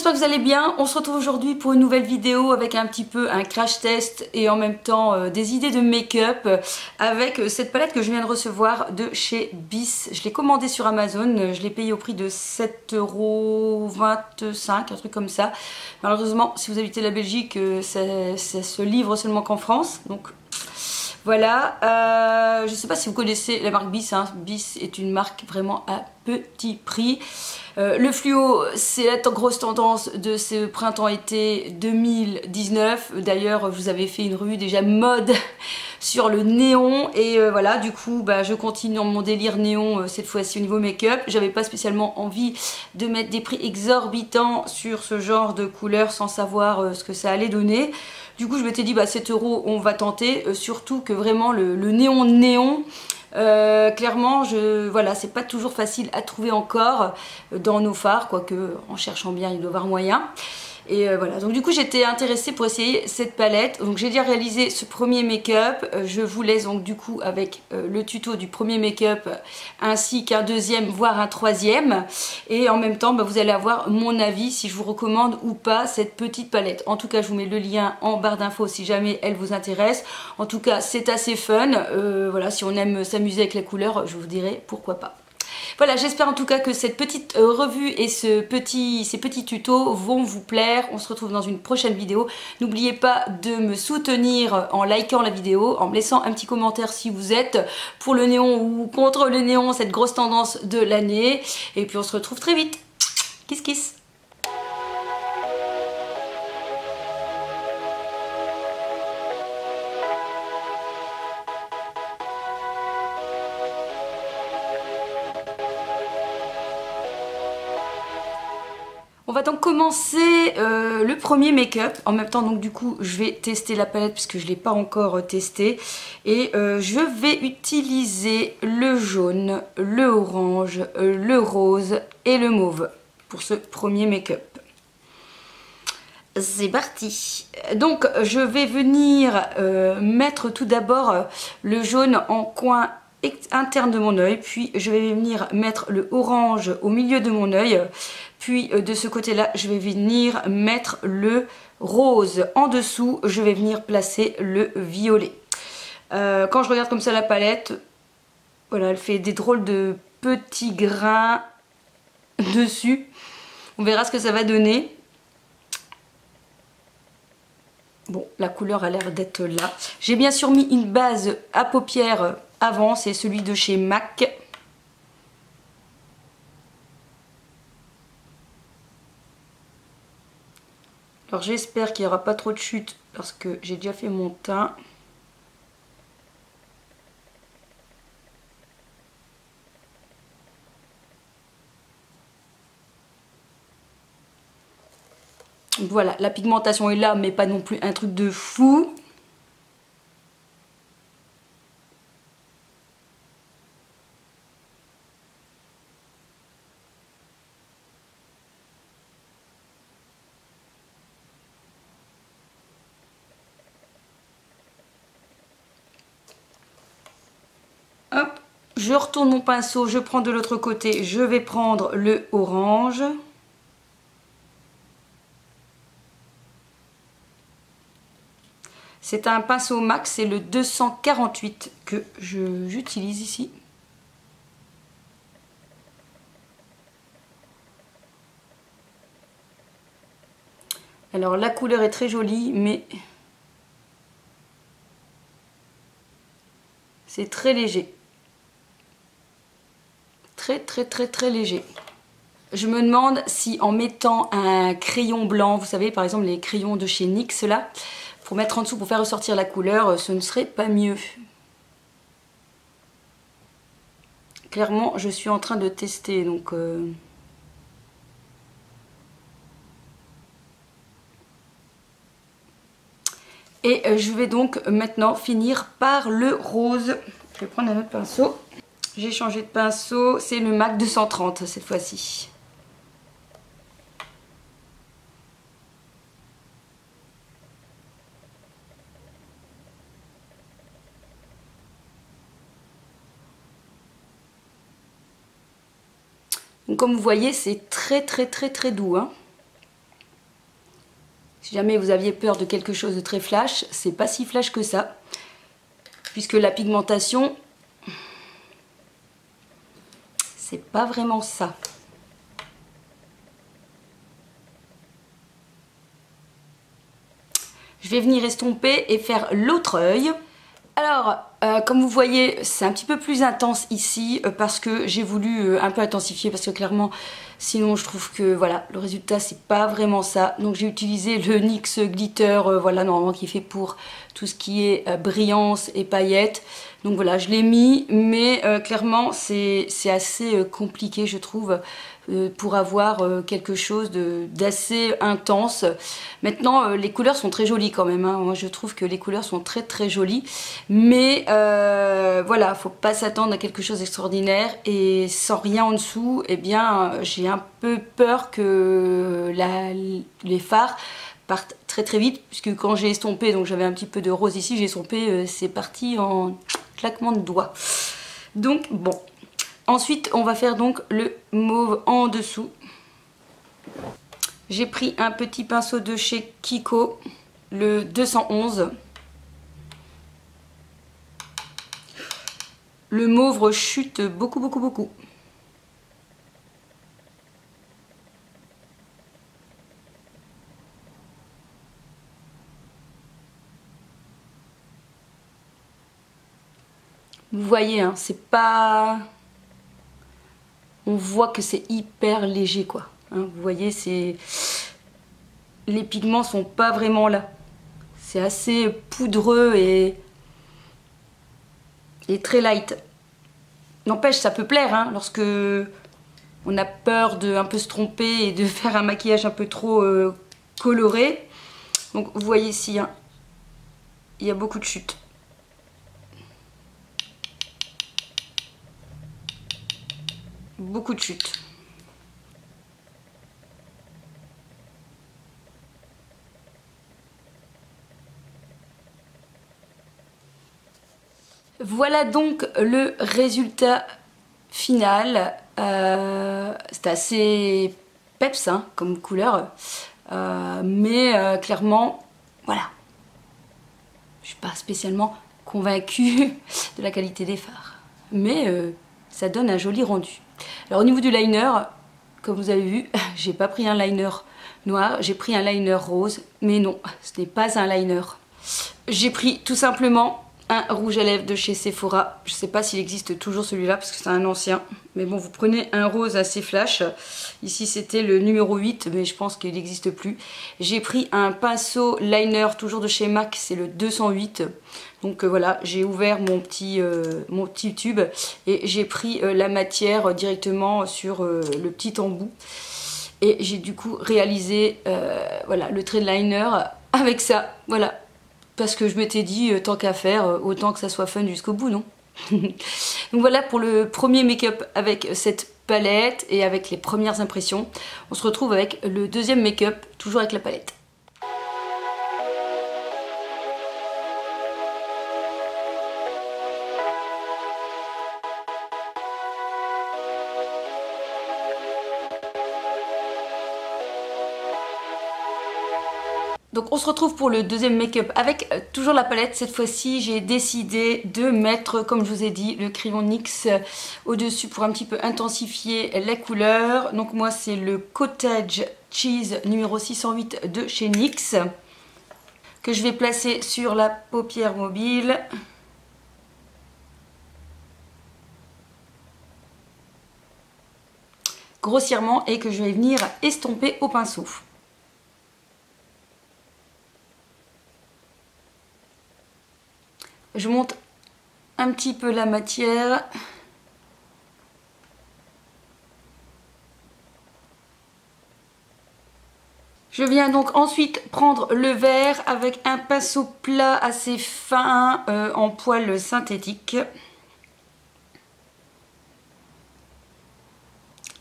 j'espère que vous allez bien. On se retrouve aujourd'hui pour une nouvelle vidéo avec un petit peu un crash test et en même temps des idées de make-up avec cette palette que je viens de recevoir de chez Bis. Je l'ai commandée sur Amazon, je l'ai payée au prix de 7,25 €, un truc comme ça. Malheureusement, si vous habitez la Belgique, ça se livre seulement qu'en France. Donc voilà, je ne sais pas si vous connaissez la marque Bis, hein. Bis est une marque vraiment à petit prix. Le fluo, c'est la grosse tendance de ce printemps-été 2019. D'ailleurs, je vous avais fait une revue déjà mode sur le néon. Et voilà, du coup, je continue dans mon délire néon cette fois-ci au niveau make-up. J'avais pas spécialement envie de mettre des prix exorbitants sur ce genre de couleur sans savoir ce que ça allait donner. Du coup, je m'étais dit, 7 €, on va tenter. Surtout que vraiment, le néon... clairement, voilà, c'est pas toujours facile à trouver encore dans nos fards, quoique en cherchant bien, il doit y avoir moyen. Et voilà, donc du coup j'étais intéressée pour essayer cette palette. Donc j'ai déjà réalisé ce premier make-up. Je vous laisse donc du coup avec le tuto du premier make-up ainsi qu'un deuxième voire un troisième. Et en même temps vous allez avoir mon avis si je vous recommande ou pas cette petite palette. En tout cas je vous mets le lien en barre d'infos si jamais elle vous intéresse. En tout cas c'est assez fun. Voilà, si on aime s'amuser avec les couleurs, je vous dirai pourquoi pas. Voilà, j'espère en tout cas que cette petite revue et ces petits tutos vont vous plaire. On se retrouve dans une prochaine vidéo. N'oubliez pas de me soutenir en likant la vidéo, en me laissant un petit commentaire si vous êtes pour le néon ou contre le néon, cette grosse tendance de l'année. Et puis on se retrouve très vite. Kiss kiss. On va donc commencer le premier make-up. En même temps, donc du coup, je vais tester la palette puisque je ne l'ai pas encore testée. Et je vais utiliser le jaune, le orange, le rose et le mauve pour ce premier make-up. C'est parti. Donc, je vais venir mettre tout d'abord le jaune en coin interne de mon œil, puis je vais venir mettre le orange au milieu de mon œil, puis de ce côté là je vais venir mettre le rose en dessous, je vais venir placer le violet. Quand je regarde comme ça la palette, voilà, elle fait des drôles de petits grains dessus. On verra ce que ça va donner. Bon, la couleur a l'air d'être là. J'ai bien sûr mis une base à paupières avant, c'est celui de chez MAC. Alors j'espère qu'il n'y aura pas trop de chute parce que j'ai déjà fait mon teint. Voilà, la pigmentation est là mais pas non plus un truc de fou. Hop, je retourne mon pinceau, je prends de l'autre côté, je vais prendre le orange. C'est un pinceau MAC, c'est le 248 que j'utilise ici. Alors la couleur est très jolie, mais c'est très léger. Très léger. Je me demande si en mettant un crayon blanc, vous savez par exemple les crayons de chez NYX là, pour mettre en dessous pour faire ressortir la couleur, ce ne serait pas mieux. Clairement je suis en train de tester donc... Et je vais donc maintenant finir par le rose. Je vais prendre un autre pinceau. J'ai changé de pinceau, c'est le MAC 230 cette fois-ci. Donc comme vous voyez, c'est très doux, hein. Si jamais vous aviez peur de quelque chose de très flash, c'est pas si flash que ça. Puisque la pigmentation, c'est pas vraiment ça. Je vais venir estomper et faire l'autre œil. Alors, comme vous voyez, c'est un petit peu plus intense ici parce que j'ai voulu un peu intensifier parce que clairement, sinon je trouve que voilà, le résultat c'est pas vraiment ça. Donc j'ai utilisé le NYX Glitter, voilà, normalement qui est fait pour tout ce qui est brillance et paillettes. Donc voilà, je l'ai mis, mais clairement c'est assez compliqué je trouve pour avoir quelque chose d'assez intense. Maintenant les couleurs sont très jolies quand même, hein. Moi je trouve que les couleurs sont très très jolies, mais voilà, faut pas s'attendre à quelque chose d'extraordinaire, et sans rien en dessous, eh bien j'ai un peu peur que les fards partent très très vite, puisque quand j'ai estompé, donc j'avais un petit peu de rose ici, j'ai estompé, c'est parti en claquement de doigts. Donc bon, ensuite on va faire donc le mauve en dessous. J'ai pris un petit pinceau de chez Kiko, le 211. Le mauve chute beaucoup beaucoup beaucoup. Vous voyez, hein, c'est pas... On voit que c'est hyper léger, quoi. Hein, vous voyez, c'est... Les pigments sont pas vraiment là. C'est assez poudreux et très light. N'empêche, ça peut plaire, hein, lorsque on a peur de un peu se tromper et de faire un maquillage un peu trop coloré. Donc vous voyez ici, hein, il y a beaucoup de chutes. Beaucoup de chutes. Voilà donc le résultat final. C'est assez peps, hein, comme couleur. Mais clairement, voilà. Je suis pas spécialement convaincue de la qualité des fards. Mais ça donne un joli rendu. Alors au niveau du liner, comme vous avez vu, j'ai pas pris un liner noir, j'ai pris un liner rose, mais non, ce n'est pas un liner. J'ai pris tout simplement un rouge à lèvres de chez Sephora. Je sais pas s'il existe toujours celui-là parce que c'est un ancien, mais bon, vous prenez un rose assez flash. Ici c'était le numéro 8, mais je pense qu'il n'existe plus. J'ai pris un pinceau liner toujours de chez MAC, c'est le 208. Donc voilà, j'ai ouvert mon petit tube et j'ai pris la matière directement sur le petit embout. Et j'ai du coup réalisé voilà, le trait de liner avec ça, voilà. Parce que je m'étais dit, tant qu'à faire, autant que ça soit fun jusqu'au bout, non? Donc voilà pour le premier make-up avec cette palette et avec les premières impressions. On se retrouve avec le deuxième make-up, toujours avec la palette. Donc on se retrouve pour le deuxième make-up avec toujours la palette. Cette fois-ci j'ai décidé de mettre, comme je vous ai dit, le crayon NYX au-dessus pour un petit peu intensifier la couleur. Donc moi c'est le Cottage Cheese numéro 608 de chez NYX que je vais placer sur la paupière mobile. Grossièrement, et que je vais venir estomper au pinceau. Je monte un petit peu la matière. Je viens donc ensuite prendre le vert avec un pinceau plat assez fin en poil synthétique.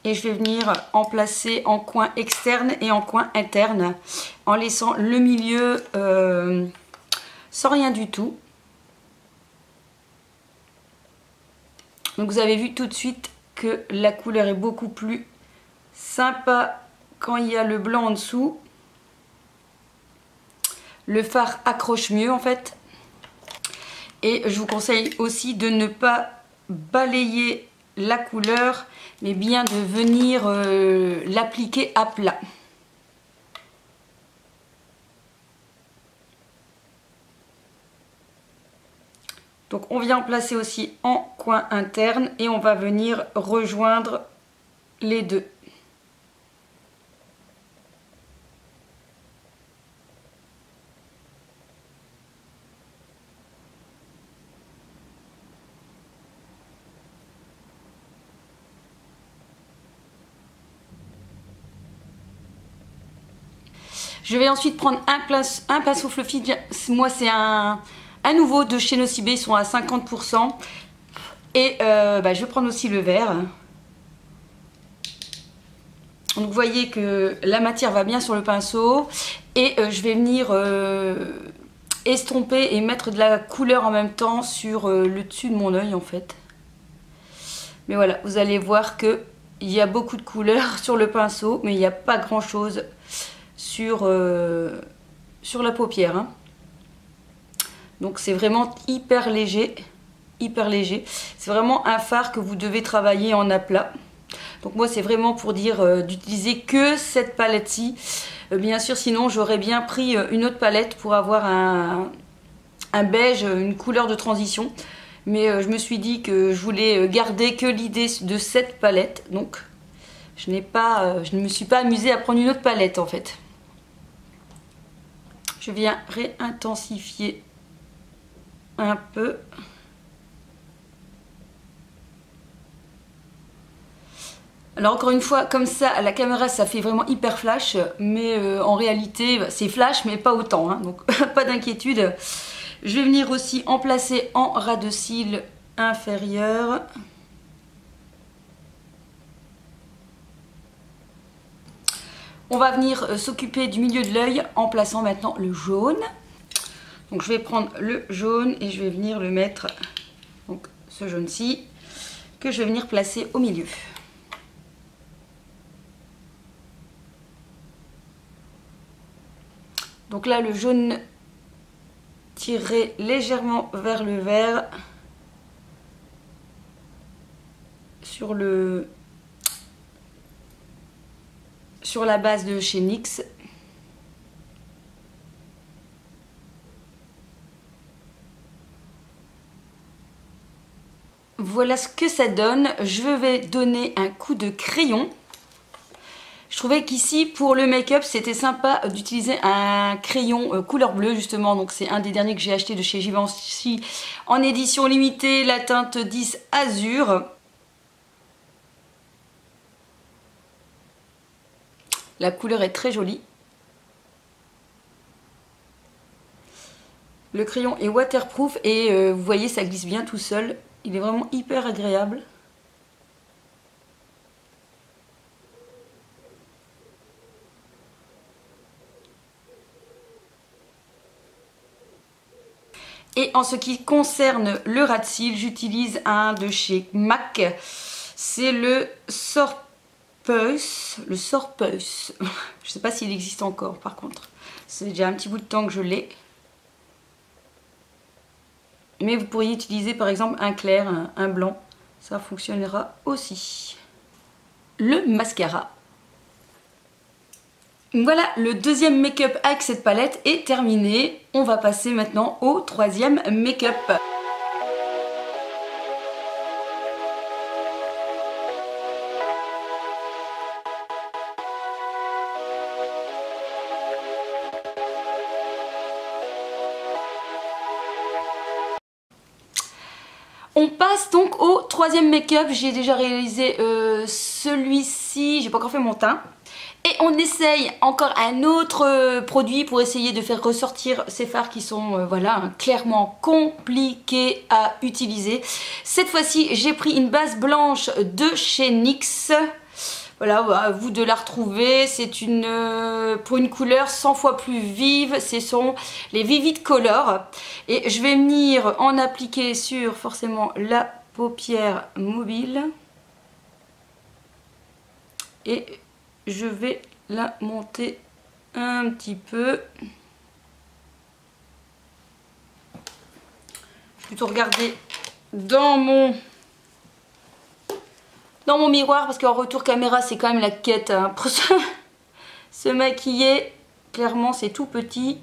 Et je vais venir en placer en coin externe et en coin interne, en laissant le milieu sans rien du tout. Donc vous avez vu tout de suite que la couleur est beaucoup plus sympa quand il y a le blanc en dessous. le fard accroche mieux en fait. Et je vous conseille aussi de ne pas balayer la couleur, mais bien de venir l'appliquer à plat. Donc on vient en placer aussi en coin interne et on va venir rejoindre les deux. Je vais ensuite prendre un pinceau fluffy. Moi, c'est un nouveau de chez Nocibé. Ils sont à 50%. Et je vais prendre aussi le vert. Donc, vous voyez que la matière va bien sur le pinceau. Et je vais venir estomper et mettre de la couleur en même temps sur le dessus de mon œil, en fait. Mais voilà, vous allez voir qu'il y a beaucoup de couleurs sur le pinceau. Mais il n'y a pas grand-chose sur la paupière, hein. Donc c'est vraiment hyper léger, c'est vraiment un fard que vous devez travailler en aplat. Donc moi c'est vraiment pour dire d'utiliser que cette palette-ci. Bien sûr sinon j'aurais bien pris une autre palette pour avoir un beige, une couleur de transition, mais je me suis dit que je voulais garder que l'idée de cette palette, donc je ne me suis pas amusée à prendre une autre palette en fait. Je viens réintensifier un peu. Alors encore une fois, comme ça, à la caméra, ça fait vraiment hyper flash, mais en réalité, c'est flash, mais pas autant, hein, donc pas d'inquiétude. Je vais venir aussi en placer en ras de cils inférieur. On va venir s'occuper du milieu de l'œil en plaçant maintenant le jaune. Donc je vais prendre le jaune et je vais venir le mettre, donc ce jaune-ci, que je vais venir placer au milieu. Donc là le jaune tiré légèrement vers le vert sur la base de chez NYX. Voilà ce que ça donne. Je vais donner un coup de crayon. Je trouvais qu'ici pour le make-up c'était sympa d'utiliser un crayon couleur bleue justement. Donc c'est un des derniers que j'ai acheté de chez Givenchy en édition limitée, la teinte 10 Azur. La couleur est très jolie. Le crayon est waterproof et vous voyez ça glisse bien tout seul. Il est vraiment hyper agréable. Et en ce qui concerne le ras de cils, j'utilise un de chez MAC. C'est le Sorpeus. Le Sorpeus. Je ne sais pas s'il existe encore par contre. C'est déjà un petit bout de temps que je l'ai. Mais vous pourriez utiliser par exemple un clair, un blanc. Ça fonctionnera aussi. Le mascara. Voilà, le deuxième make-up avec cette palette est terminé. On va passer maintenant au troisième make-up. On passe donc au troisième make-up. J'ai déjà réalisé celui-ci, j'ai pas encore fait mon teint. Et on essaye encore un autre produit pour essayer de faire ressortir ces fards qui sont voilà, clairement compliqués à utiliser. Cette fois-ci, j'ai pris une base blanche de chez NYX. Voilà, à vous de la retrouver. C'est pour une couleur 100 fois plus vive. Ce sont les Vivid Color. Et je vais venir en appliquer sur forcément la paupière mobile. Et je vais la monter un petit peu. plutôt regarder dans mon miroir parce qu'en retour caméra c'est quand même la quête hein, pour se maquiller. Clairement c'est tout petit.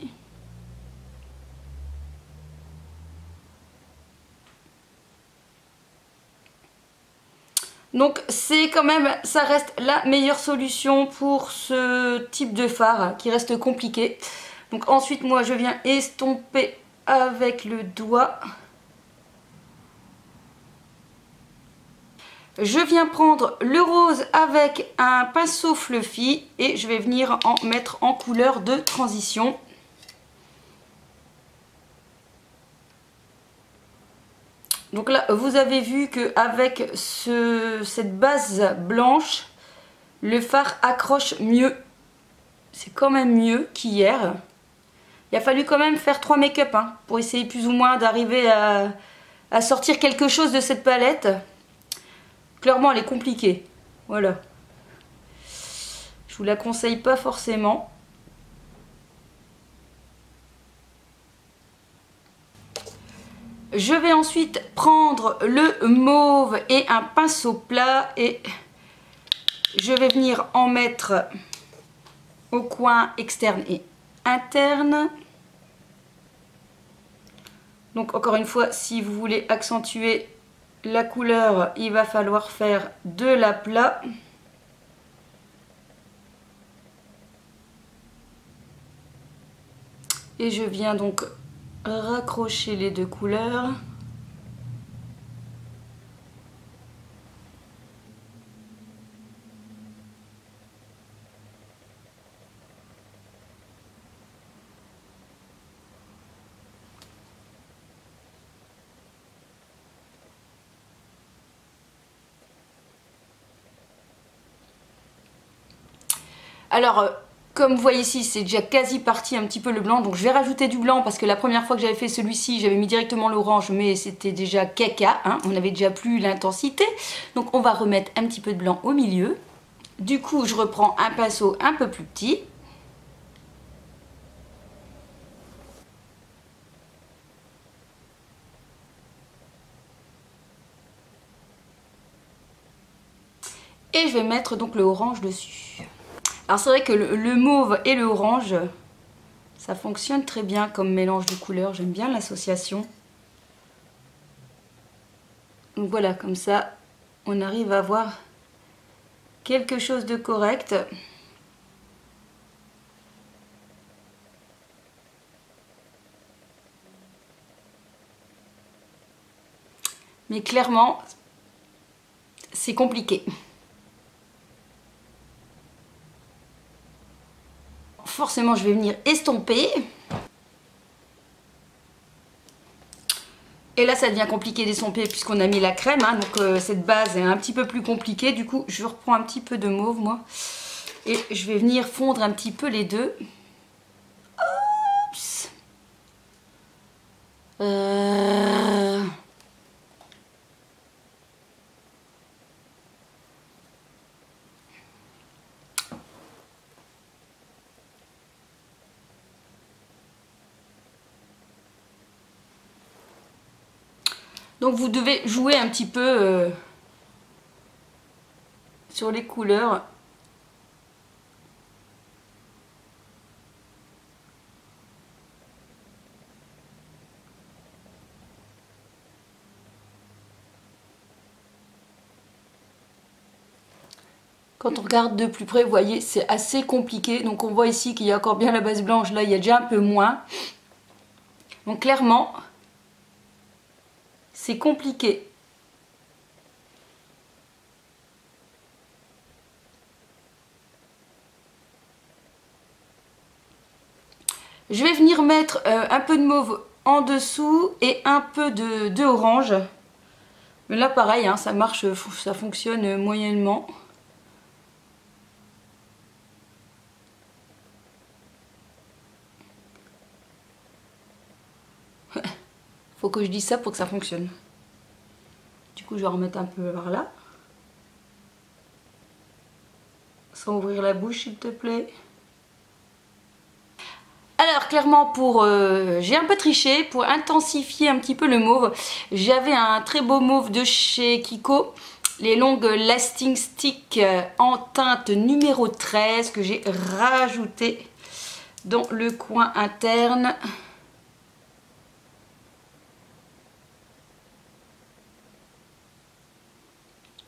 Donc c'est quand même, ça reste la meilleure solution pour ce type de fard qui reste compliqué. Donc ensuite moi je viens estomper avec le doigt. Je viens prendre le rose avec un pinceau fluffy et je vais venir en mettre en couleur de transition. Donc là, vous avez vu qu'avec cette base blanche, le fard accroche mieux. C'est quand même mieux qu'hier. Il a fallu quand même faire 3 make-up hein, pour essayer plus ou moins d'arriver à sortir quelque chose de cette palette. Clairement, elle est compliquée. Voilà. Je vous la conseille pas forcément. Je vais ensuite prendre le mauve et un pinceau plat et je vais venir en mettre au coin externe et interne. Donc encore une fois, si vous voulez accentuer la couleur, il va falloir faire de l'aplat. Et je viens donc raccrocher les deux couleurs. Alors, comme vous voyez ici, c'est déjà quasi parti un petit peu le blanc. Donc je vais rajouter du blanc parce que la première fois que j'avais fait celui-ci, j'avais mis directement l'orange, mais c'était déjà caca, hein, on avait déjà plus l'intensité. Donc on va remettre un petit peu de blanc au milieu. Du coup, je reprends un pinceau un peu plus petit. Et je vais mettre donc le orange dessus. Alors c'est vrai que le mauve et le orange, ça fonctionne très bien comme mélange de couleurs. J'aime bien l'association. Donc voilà, comme ça, on arrive à avoir quelque chose de correct. Mais clairement, c'est compliqué. Forcément, je vais venir estomper. Et là, ça devient compliqué d'estomper puisqu'on a mis la crème. Hein, donc cette base est un petit peu plus compliquée. Du coup, je reprends un petit peu de mauve, moi. Et je vais venir fondre un petit peu les deux. Oups. Donc vous devez jouer un petit peu sur les couleurs. Quand on regarde de plus près, vous voyez, c'est assez compliqué. Donc on voit ici qu'il y a encore bien la base blanche. Là, il y a déjà un peu moins. Donc clairement, c'est compliqué. Je vais venir mettre un peu de mauve en dessous et un peu de orange. Mais là pareil, hein, ça marche, ça fonctionne moyennement. Faut que je dise ça pour que ça fonctionne. Du coup je vais remettre un peu par là. Sans ouvrir la bouche s'il te plaît. alors clairement pour... j'ai un peu triché pour intensifier un petit peu le mauve. J'avais un très beau mauve de chez Kiko. Les longues lasting stick en teinte numéro 13 que j'ai rajouté dans le coin interne.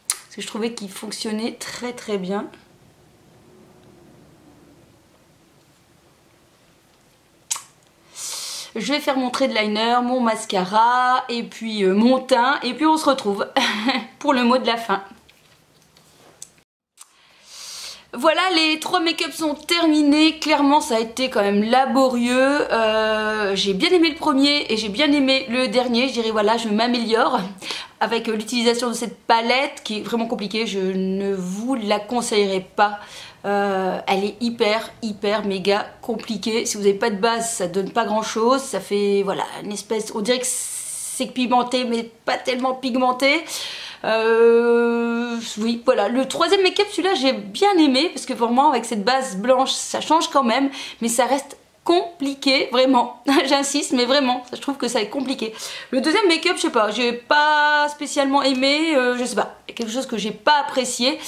Parce que je trouvais qu'il fonctionnait très très bien. Je vais faire mon trait de liner, mon mascara et puis mon teint. Et puis on se retrouve pour le mot de la fin. Voilà, les 3 make-up sont terminés. Clairement, ça a été quand même laborieux. J'ai bien aimé le premier et j'ai bien aimé le dernier. Je dirais voilà, je m'améliore avec l'utilisation de cette palette qui est vraiment compliquée. Je ne vous la conseillerais pas. Elle est hyper méga compliquée. Si vous n'avez pas de base, ça donne pas grand chose. Ça fait voilà une espèce, on dirait que c'est pigmenté mais pas tellement pigmenté. Oui voilà, le troisième make-up, celui-là j'ai bien aimé parce que vraiment avec cette base blanche ça change quand même, mais ça reste compliqué vraiment. J'insiste, mais vraiment je trouve que ça est compliqué. Le deuxième make-up, je sais pas, j'ai pas spécialement aimé, je sais pas, quelque chose que j'ai pas apprécié.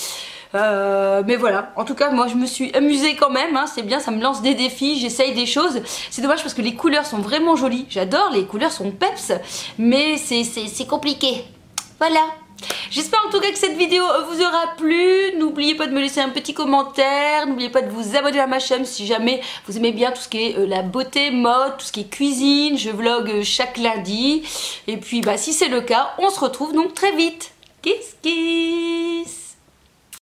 Mais voilà, en tout cas moi je me suis amusée quand même, hein, c'est bien, ça me lance des défis, j'essaye des choses. C'est dommage parce que les couleurs sont vraiment jolies, j'adore, les couleurs sont peps, mais c'est compliqué. Voilà. J'espère en tout cas que cette vidéo vous aura plu. N'oubliez pas de me laisser un petit commentaire. N'oubliez pas de vous abonner à ma chaîne si jamais vous aimez bien tout ce qui est la beauté, mode, tout ce qui est cuisine. Je vlog chaque lundi. Et puis bah, si c'est le cas, on se retrouve donc très vite. Kiss!